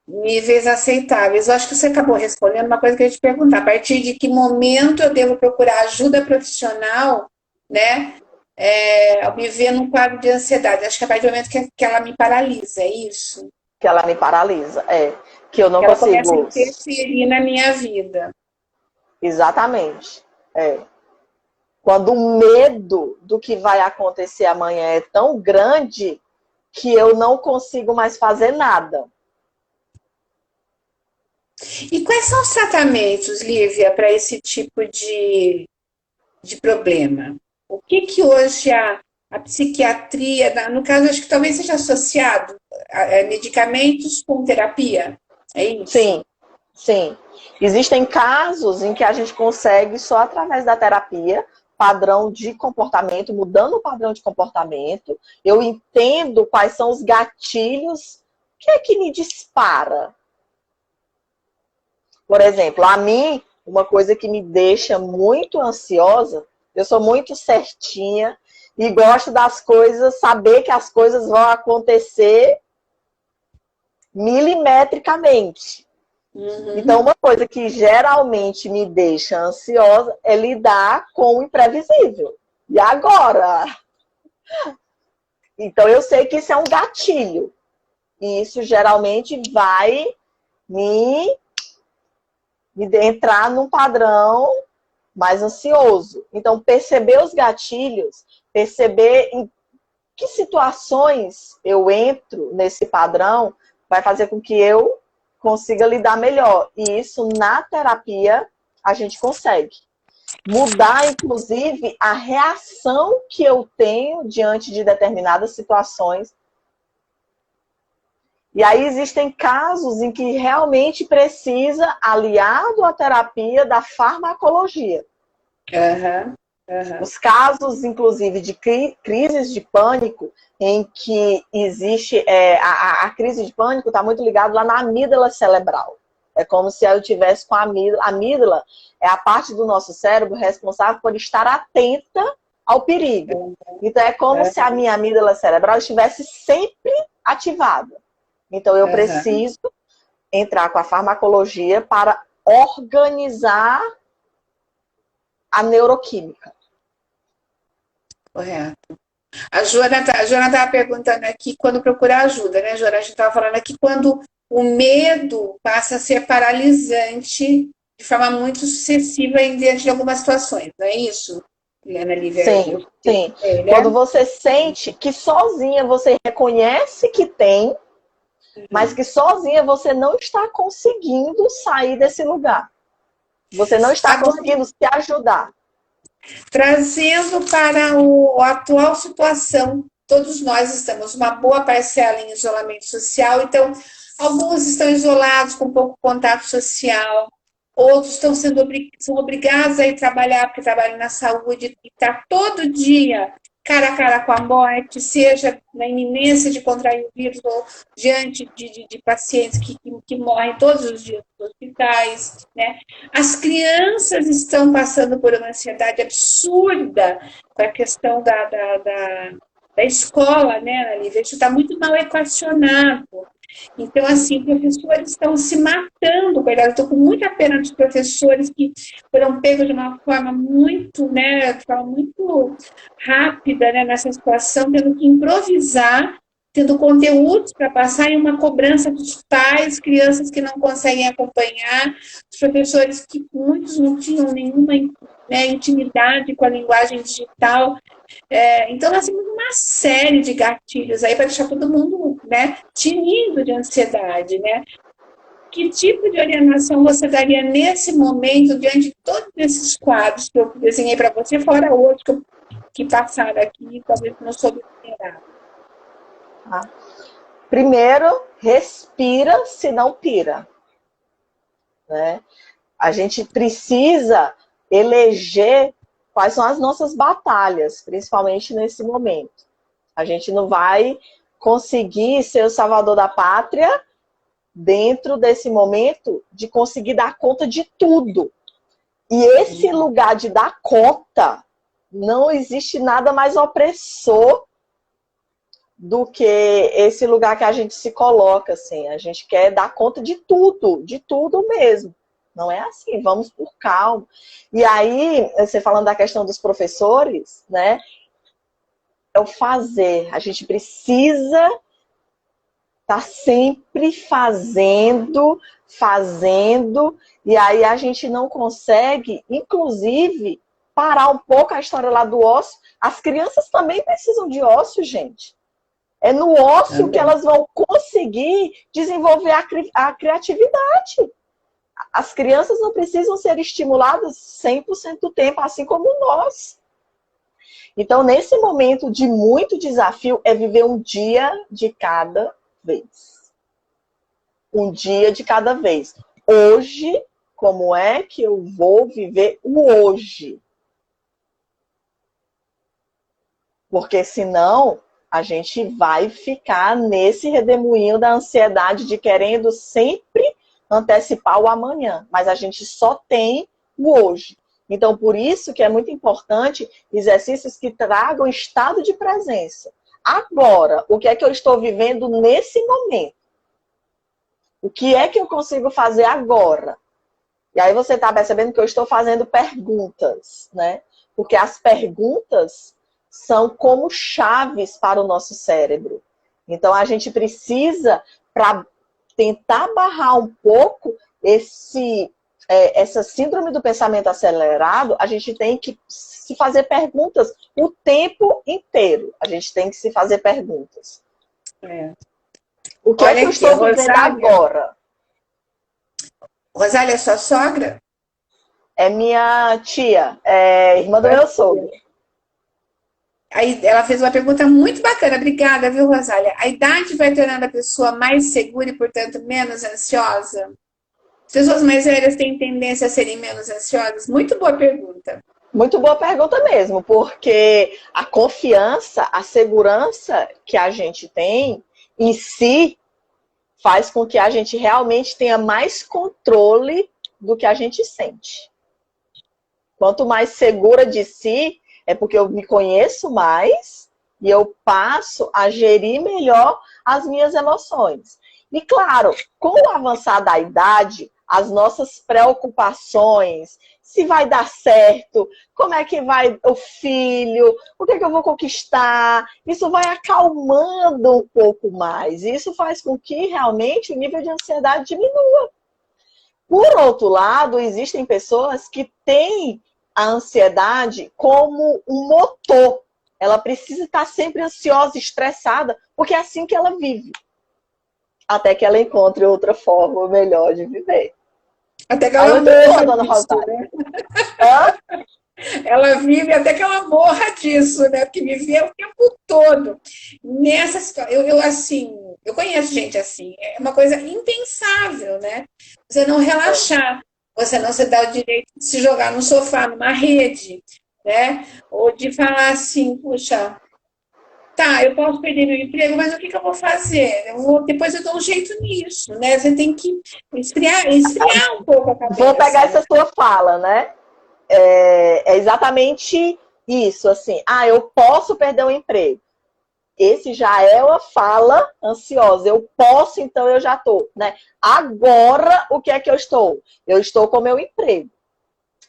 Níveis aceitáveis. Eu acho que você acabou respondendo uma coisa que eu ia te perguntar. A partir de que momento eu devo procurar ajuda profissional, né? Ao me ver num quadro de ansiedade. Acho que a partir do momento que ela me paralisa, é isso?
Que ela me paralisa, que eu não
que ela
consigo.
começa a interferir na minha vida.
Exatamente. Quando o medo do que vai acontecer amanhã é tão grande que eu não consigo mais fazer nada.
E quais são os tratamentos, Lívia, para esse tipo de problema? O que hoje a psiquiatria, no caso, acho que talvez seja associado a medicamentos com terapia? É isso?
Sim. Existem casos em que a gente consegue, só através da terapia, padrão de comportamento, mudando o padrão de comportamento, eu entendo quais são os gatilhos, o que é que me dispara. Por exemplo, a mim, uma coisa que me deixa muito ansiosa, eu sou muito certinha e gosto das coisas, saber que as coisas vão acontecer milimetricamente. Então, uma coisa que geralmente me deixa ansiosa é lidar com o imprevisível. E agora? Então, eu sei que isso é um gatilho. E isso geralmente vai me entrar num padrão mais ansioso. Então, perceber os gatilhos, perceber em que situações eu entro nesse padrão, vai fazer com que eu consiga lidar melhor. E isso, na terapia, a gente consegue. Mudar, inclusive, a reação que eu tenho diante de determinadas situações. E aí existem casos em que realmente precisa, aliado à terapia, da farmacologia. Os casos, inclusive, de crises de pânico, em que existe... a crise de pânico está muito ligada lá na amígdala cerebral. É como se eu tivesse com a amígdala. A amígdala é a parte do nosso cérebro responsável por estar atenta ao perigo. Então, é como se a minha amígdala cerebral estivesse sempre ativada. Então, eu preciso entrar com a farmacologia para organizar a neuroquímica.
Correto. A Joana estava perguntando aqui quando procurar ajuda, né, Joana? A gente estava falando aqui quando o medo passa a ser paralisante de forma muito sucessiva em diante de algumas situações, não é isso, Helena Lívia?
Sim. Quando você sente que sozinha você reconhece que tem, mas que sozinha você não está conseguindo sair desse lugar. Você não está conseguindo se ajudar.
Trazendo para a atual situação, todos nós estamos, uma boa parcela em isolamento social, então alguns estão isolados com pouco contato social, outros são obrigados a ir trabalhar, porque trabalham na saúde, e estar todo dia cara a cara com a morte, seja na iminência de contrair o vírus ou diante de pacientes que morrem todos os dias nos hospitais, né? As crianças estão passando por uma ansiedade absurda com a questão da escola, né, Lívia? Isso está muito mal equacionado. Então, assim, professores estão se matando, coitado. Estou com muita pena dos professores que foram pegos de uma forma muito, né, de forma muito rápida, né, nessa situação, tendo que improvisar, tendo conteúdos para passar em uma cobrança dos pais, crianças que não conseguem acompanhar, os professores que muitos não tinham nenhuma, né, intimidade com a linguagem digital. Então, nós temos uma série de gatilhos aí para deixar todo mundo, né, tinindo de ansiedade, né? Que tipo de orientação você daria nesse momento, diante de todos esses quadros que eu desenhei para você, fora outros que passaram aqui, talvez não soube esperar?
Tá? Primeiro, respira, se não pira. Né? A gente precisa eleger quais são as nossas batalhas, principalmente nesse momento. A gente não vai conseguir ser o salvador da pátria dentro desse momento de conseguir dar conta de tudo. E esse lugar de dar conta, não existe nada mais opressor do que esse lugar que a gente se coloca, assim. A gente quer dar conta de tudo mesmo. Não é assim, vamos por calma. E aí, você falando da questão dos professores, né? É o fazer. A gente precisa estar sempre fazendo, e aí a gente não consegue, inclusive, parar um pouco a história lá do ócio. As crianças também precisam de ócio, gente. É no ócio que elas vão conseguir desenvolver a criatividade. As crianças não precisam ser estimuladas 100% do tempo, assim como nós. Então, nesse momento de muito desafio, é viver um dia de cada vez. Um dia de cada vez. Hoje, como é que eu vou viver o hoje? Porque senão a gente vai ficar nesse redemoinho da ansiedade de querendo sempre antecipar o amanhã, mas a gente só tem o hoje. Então, por isso que é muito importante exercícios que tragam estado de presença. Agora, o que é que eu estou vivendo nesse momento? O que é que eu consigo fazer agora? E aí você está percebendo que eu estou fazendo perguntas, né? Porque as perguntas são como chaves para o nosso cérebro. Então, a gente precisa, para tentar barrar um pouco essa síndrome do pensamento acelerado, a gente tem que se fazer perguntas o tempo inteiro. A gente tem que se fazer perguntas. O que é que eu estou vivendo agora?
Rosália é sua sogra?
É minha tia, é irmã do meu sogro.
Aí ela fez uma pergunta muito bacana. Obrigada, viu, Rosália? A idade vai tornando a pessoa mais segura e, portanto, menos ansiosa? As pessoas mais velhas têm tendência a serem menos ansiosas? Muito boa pergunta.
Muito boa pergunta mesmo, porque a confiança, a segurança que a gente tem em si faz com que a gente realmente tenha mais controle do que a gente sente. Quanto mais segura de si, é porque eu me conheço mais e eu passo a gerir melhor as minhas emoções. E claro, com o avançar da idade, as nossas preocupações, se vai dar certo, como é que vai o filho, o que é que eu vou conquistar, isso vai acalmando um pouco mais. E isso faz com que realmente o nível de ansiedade diminua. Por outro lado, existem pessoas que têm a ansiedade como um motor. Ela precisa estar sempre ansiosa, estressada, porque é assim que ela vive. Até que ela encontre outra forma melhor de viver.
Até que ela morra disso, né? Ela vive até que ela morra disso, né? Porque viver o tempo todo. Nessa situação, eu conheço gente assim. É uma coisa impensável, né? Você não relaxar. você não se dá o direito de se jogar no sofá, numa rede, né? Ou de falar assim, puxa, tá, eu posso perder meu emprego, mas o que que eu vou fazer? Depois eu dou um jeito nisso, né? Você tem que esfriar um pouco a
Vou
cabeça,
pegar
né?
essa sua fala, né? É exatamente isso, assim. Ah, eu posso perder o emprego. Esse já é uma fala ansiosa. Eu posso, então eu já estou, né? Agora, o que é que eu estou? Eu estou com meu emprego.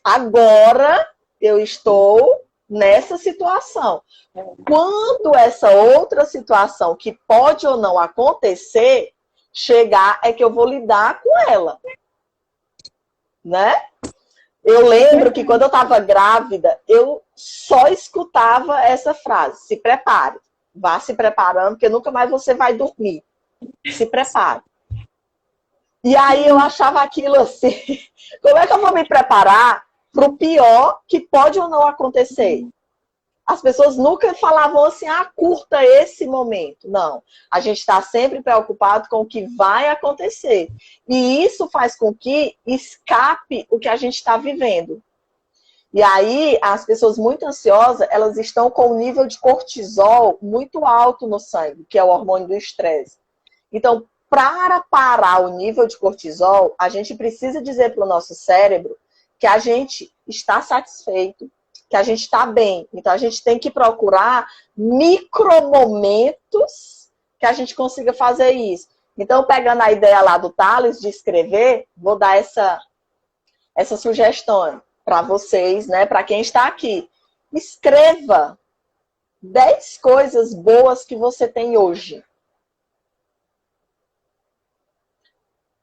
Agora, eu estou nessa situação. Quando essa outra situação, que pode ou não acontecer, chegar, é que eu vou lidar com ela, né? Eu lembro que quando eu estava grávida, eu só escutava essa frase: se prepare, vá se preparando, porque nunca mais você vai dormir. Se prepare. E aí eu achava aquilo assim: como é que eu vou me preparar para o pior que pode ou não acontecer? As pessoas nunca falavam assim, ah, curta esse momento. Não, a gente está sempre preocupado com o que vai acontecer. E isso faz com que escape o que a gente está vivendo. E aí, as pessoas muito ansiosas, elas estão com o nível de cortisol muito alto no sangue, que é o hormônio do estresse. Então, para parar o nível de cortisol, a gente precisa dizer para o nosso cérebro que a gente está satisfeito, que a gente está bem. Então, a gente tem que procurar micromomentos que a gente consiga fazer isso. Então, pegando a ideia lá do Tales de escrever, vou dar essa sugestão para vocês, né? Para quem está aqui. Escreva 10 coisas boas que você tem hoje,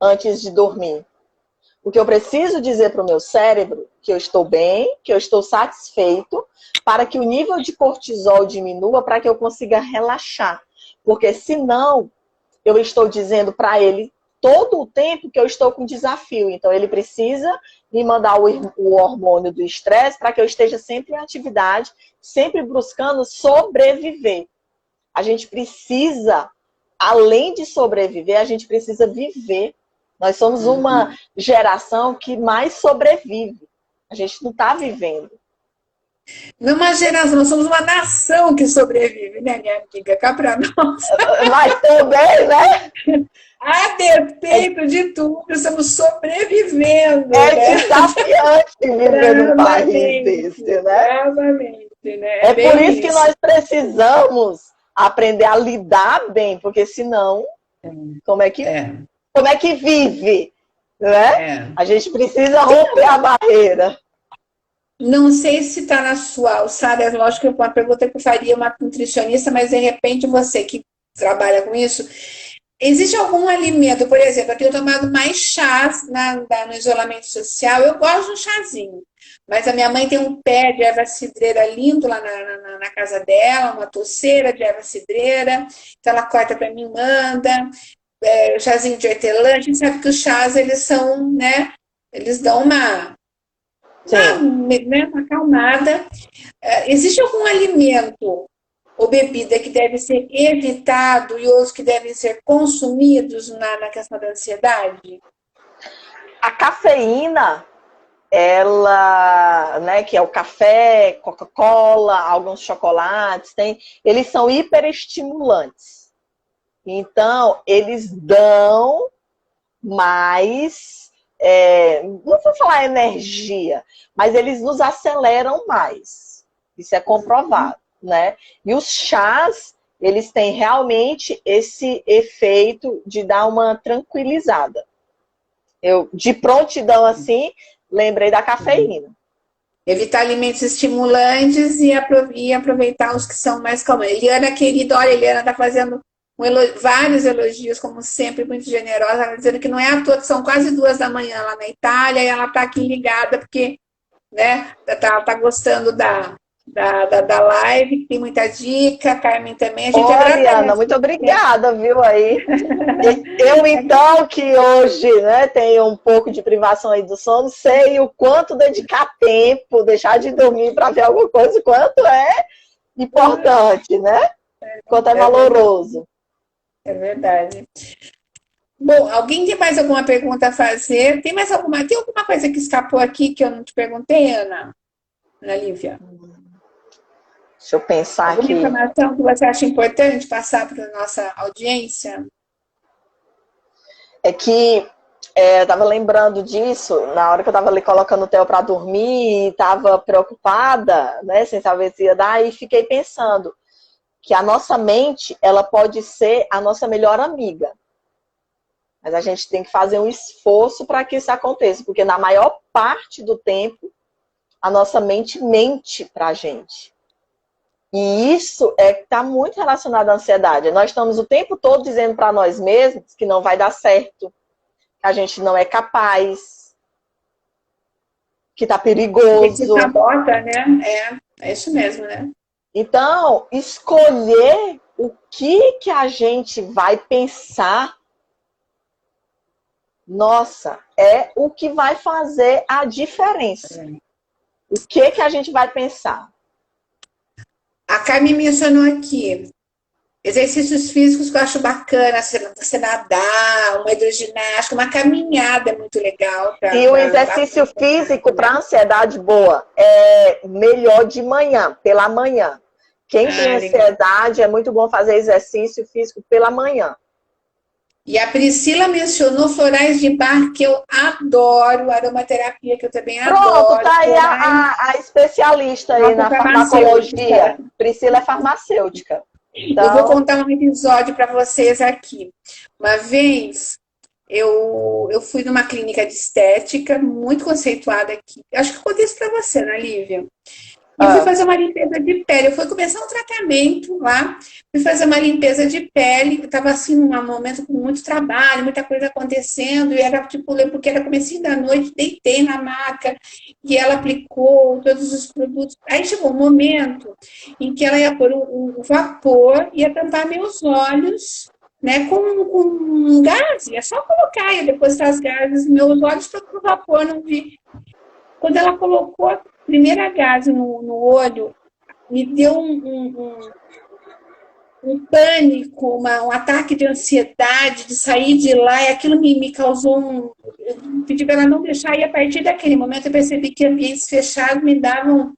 antes de dormir. Porque eu preciso dizer para o meu cérebro que eu estou bem, que eu estou satisfeito, para que o nível de cortisol diminua, para que eu consiga relaxar. Porque senão, eu estou dizendo para ele todo o tempo que eu estou com desafio. Então, ele precisa me mandar o hormônio do estresse para que eu esteja sempre em atividade, sempre buscando sobreviver. A gente precisa, além de sobreviver, a gente precisa viver. Nós somos uma geração que mais sobrevive. A gente não está vivendo.
Não é uma geração, nós somos uma nação que sobrevive, né, minha amiga? Cá para nós.
Mas também, né?
A despeito de tudo, estamos sobrevivendo,
É
né?
desafiante viver num país desse, né?
Bravamente, né?
É por
Bem
isso que nós precisamos aprender a lidar bem, porque senão, como é que vive? Né? A gente precisa romper a barreira.
Não sei se está na sua alçada, é lógico que é uma pergunta que eu faria uma nutricionista, mas de repente você que trabalha com isso, existe algum alimento, por exemplo, eu tenho tomado mais chás no isolamento social, eu gosto de um chazinho, mas a minha mãe tem um pé de erva cidreira lindo lá na casa dela, uma touceira de erva cidreira, então ela corta para mim, manda, chazinho de hortelã, a gente sabe que os chás, eles são, né, eles dão uma acalmada. Existe algum alimento ou bebida que deve ser evitado e outros que devem ser consumidos na questão da ansiedade?
A cafeína, ela, né, que é o café, Coca-Cola, alguns chocolates, eles são hiperestimulantes. Então, eles dão mais, não vou falar energia, mas eles nos aceleram mais. Isso é comprovado, né? E os chás, eles têm realmente esse efeito de dar uma tranquilizada. Eu, de prontidão assim, lembrei da cafeína.
Evitar alimentos estimulantes e aproveitar os que são mais calmantes. Eliana, querida, olha, Eliana está fazendo vários elogios, como sempre, muito generosa. Ela dizendo que não é à toa que são quase 2 da manhã lá na Itália e ela está aqui ligada porque, né, tá gostando da live, que tem muita dica. A Carmen também. A gente
Olha, Ana, muito obrigada, viu, aí. Eu, então, que hoje, né, tenho um pouco de privação aí do sono, sei o quanto dedicar tempo, deixar de dormir para ver alguma coisa, o quanto é importante, né? Quanto é valoroso.
É verdade. Bom, alguém tem mais alguma pergunta a fazer? Tem alguma coisa que escapou aqui que eu não te perguntei, Ana Lívia?
Deixa eu pensar
Alguma
aqui.
informação que você acha importante passar para a nossa audiência?
É que eu estava lembrando disso na hora que eu estava ali colocando o Theo para dormir e estava preocupada, né, sem saber se ia dar, e fiquei pensando que a nossa mente, ela pode ser a nossa melhor amiga. Mas a gente tem que fazer um esforço para que isso aconteça, porque na maior parte do tempo, a nossa mente mente para a gente. E isso está muito relacionado à ansiedade. Nós estamos o tempo todo dizendo para nós mesmos que não vai dar certo, que a gente não é capaz, que está
A gente se
perigoso.
sabota, né? É isso mesmo, né?
Então, escolher o que a gente vai pensar, nossa, é o que vai fazer a diferença. O que a gente vai pensar?
A Carmen mencionou aqui exercícios físicos que eu acho bacana, você nadar, uma hidroginástica, uma caminhada é muito legal.
E o exercício físico para ansiedade boa é melhor de manhã, pela manhã. Quem tem ansiedade, é muito bom fazer exercício físico pela manhã.
E a Priscila mencionou florais de bar, que eu adoro, aromaterapia, que eu também adoro.
Pronto, tá aí a especialista aí na farmacologia. Priscila é farmacêutica.
Então, eu vou contar um episódio para vocês aqui. Uma vez, eu fui numa clínica de estética, muito conceituada aqui. Acho que eu contei isso para você, Ana Lívia. E eu fui fazer uma limpeza de pele. Eu fui começar um tratamento lá, fui fazer uma limpeza de pele. Eu estava assim, num momento com muito trabalho, muita coisa acontecendo. E era tipo, porque era comecinho da noite, deitei na maca e ela aplicou todos os produtos. Aí chegou um momento em que ela ia pôr um vapor, ia tampar meus olhos, né, com gás. É só colocar, ia depositar as gases nos meus olhos para o vapor não vir. Quando ela colocou a primeira gase no olho, me deu um pânico, um ataque de ansiedade, de sair de lá, e aquilo me causou Eu pedi para ela não deixar, e a partir daquele momento eu percebi que ambientes fechados me davam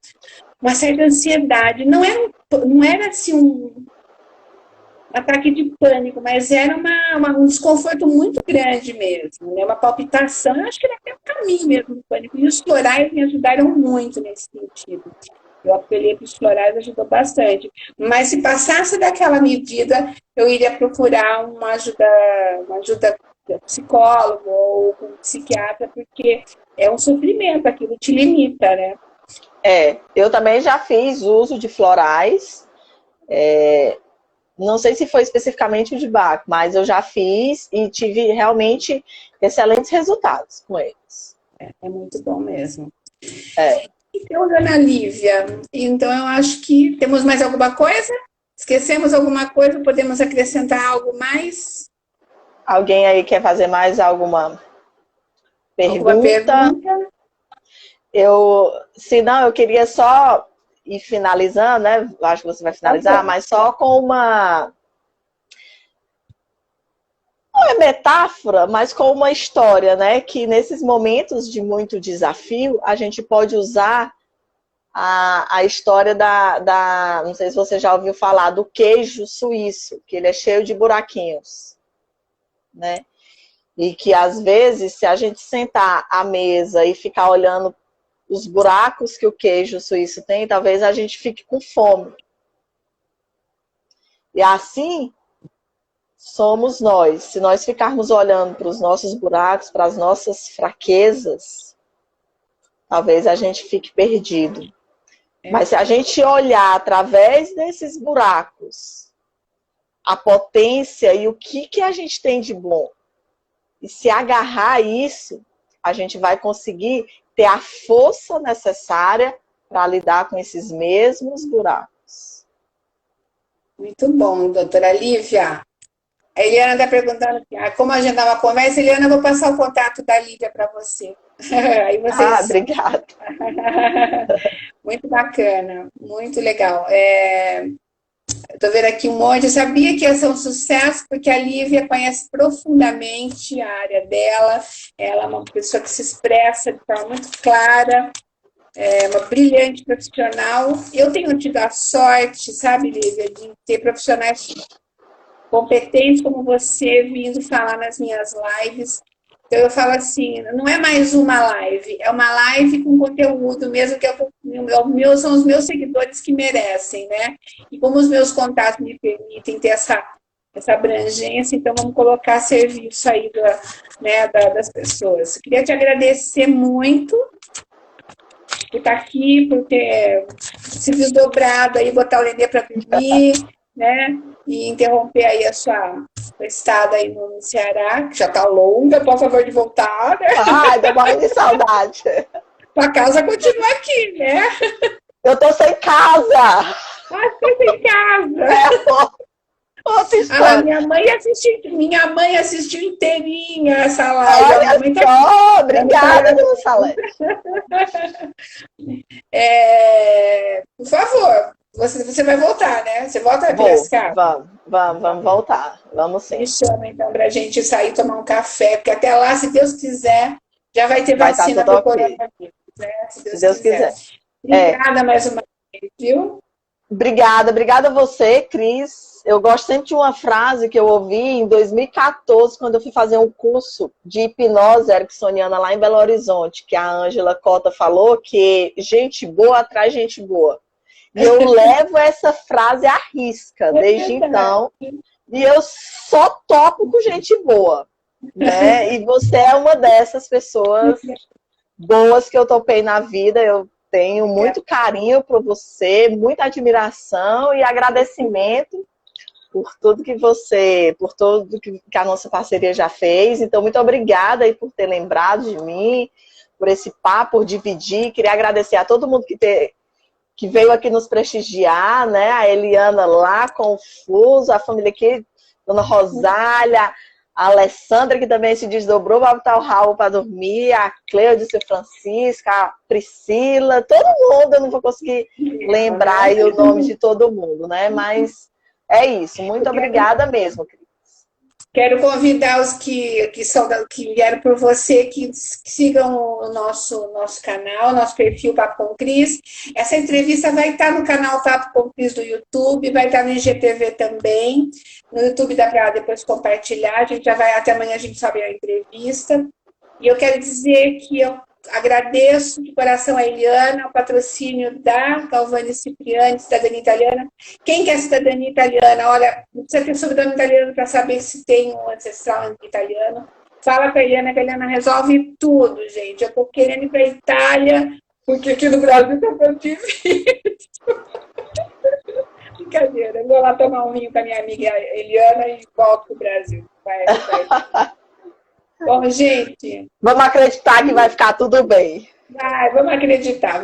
uma certa ansiedade. Não era assim um ataque de pânico, mas era um desconforto muito grande mesmo, né? Uma palpitação. Eu acho que era até um caminho mesmo do pânico. E os florais me ajudaram muito nesse sentido. Eu apelei para os florais, ajudou bastante. Mas se passasse daquela medida, eu iria procurar uma ajuda psicólogo ou com psiquiatra, porque é um sofrimento, aquilo te limita, né?
Eu também já fiz uso de florais. Não sei se foi especificamente o de Bach, mas eu já fiz e tive realmente excelentes resultados com eles.
É muito bom mesmo. Então, Ana Lívia, então eu acho que temos mais alguma coisa? Esquecemos alguma coisa? Podemos acrescentar algo mais?
Alguém aí quer fazer mais alguma pergunta?
Alguma pergunta?
Se não, eu queria só ir finalizando, né? Acho que você vai finalizar, mas só com uma... Não é metáfora, mas com uma história, né? Que nesses momentos de muito desafio, a gente pode usar a história não sei se você já ouviu falar, do queijo suíço, que ele é cheio de buraquinhos, né? E que às vezes, se a gente sentar à mesa e ficar olhando os buracos que o queijo suíço tem, talvez a gente fique com fome. E assim somos nós. Se nós ficarmos olhando para os nossos buracos, para as nossas fraquezas, talvez a gente fique perdido. Mas se a gente olhar através desses buracos a potência e o que a gente tem de bom, e se agarrar a isso, a gente vai conseguir ter a força necessária para lidar com esses mesmos buracos.
Muito bom, doutora Lívia. A Eliana está perguntando aqui, como agendar uma conversa. Eliana, eu vou passar o contato da Lívia para você. Aí vocês...
Obrigada.
Muito bacana, muito legal. Estou vendo aqui um monte. Eu sabia que ia ser um sucesso, porque a Lívia conhece profundamente a área dela. Ela é uma pessoa que se expressa de forma muito clara, é uma brilhante profissional. Eu tenho tido a sorte, sabe, Lívia, de ter profissionais competentes como você vindo falar nas minhas lives. Então eu falo assim, não é mais uma live, é uma live com conteúdo, mesmo que são os meus seguidores que merecem, né? E como os meus contatos me permitem ter essa abrangência, então vamos colocar a serviço aí das pessoas. Queria te agradecer muito por estar aqui, por ter se desdobrado aí, botar o Lendê para dormir, né? E interromper aí a sua estada aí no Ceará, que já está longa, por favor de voltar, né?
Ai, deu morrendo de saudade.
Sua casa continua aqui, né?
Eu tô sem casa.
Ah, estou sem casa.
Outra história.
Minha mãe assistiu inteirinha essa live.
Olha só, obrigada, dona Salete.
Por favor, você vai voltar, né? Você volta a Piracicaba?
Vamos voltar. Vamos sim.
Me chama, então, pra gente sair tomar um café, porque até lá, se Deus quiser, já vai ter vacina do coronavírus, né? Se Deus quiser. Obrigada mais uma vez, viu?
Obrigada a você, Cris. Eu gosto sempre de uma frase que eu ouvi em 2014, quando eu fui fazer um curso de hipnose ericksoniana lá em Belo Horizonte, que a Ângela Cota falou que gente boa atrai gente boa. E eu levo essa frase à risca desde então. E eu só topo com gente boa, né? E você é uma dessas pessoas boas que eu topei na vida. Eu tenho muito carinho por você, muita admiração e agradecimento por tudo por tudo que a nossa parceria já fez. Então, muito obrigada aí por ter lembrado de mim, por esse papo, por dividir. Queria agradecer a todo mundo que veio aqui nos prestigiar, né? A Eliana lá, Confuso, a família aqui, Dona Rosália, a Alessandra, que também se desdobrou para botar o Raul para dormir, a Cleudice Francisca, a Priscila, todo mundo, eu não vou conseguir lembrar aí o nome de todo mundo, né? Mas é isso, muito obrigada mesmo, Cris.
Quero convidar os que vieram por você, que sigam o nosso canal, nosso perfil Papo com Cris. Essa entrevista vai estar no canal Papo com Cris do YouTube, vai estar no IGTV também. No YouTube dá para depois compartilhar. A gente já vai, até amanhã a gente sobe a entrevista. E eu quero dizer que eu agradeço de coração a Eliana, o patrocínio da Galvani Cipriani, cidadania italiana. Quem quer cidadania italiana? Olha, não precisa ter sobrenome italiano para saber se tem um ancestral italiano. Fala para a Eliana, que a Eliana resolve tudo, gente. Eu estou querendo ir para a Itália, porque aqui no Brasil está tão difícil. Brincadeira, eu vou lá tomar um vinho com a minha amiga Eliana e volto para o Brasil. Vai. Bom, gente...
Vamos acreditar que vai ficar tudo bem.
Vamos acreditar.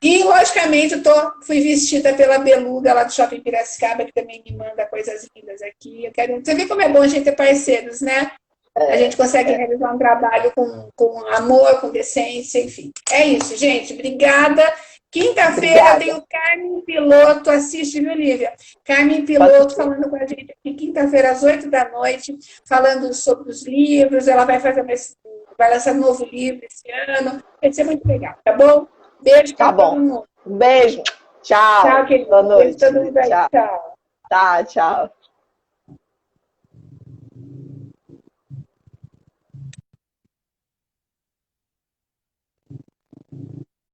E, logicamente, fui vestida pela Beluga lá do Shopping Piracicaba, que também me manda coisas lindas aqui. Você vê como é bom a gente ter parceiros, né? A gente consegue realizar um trabalho com amor, com decência, enfim. É isso, gente. Obrigada. Quinta-feira tem o Carmen Piloto, assiste, viu, Lívia? Carmen Piloto falando com a gente aqui, quinta-feira, às 8 da noite, falando sobre os livros. Ela vai lançar um novo livro esse ano. Vai ser muito legal, tá bom? Beijo para todo mundo.
Beijo. Tchau.
Tchau, querido.
Boa noite.
Todo mundo aí. Tchau.
Tá, tchau.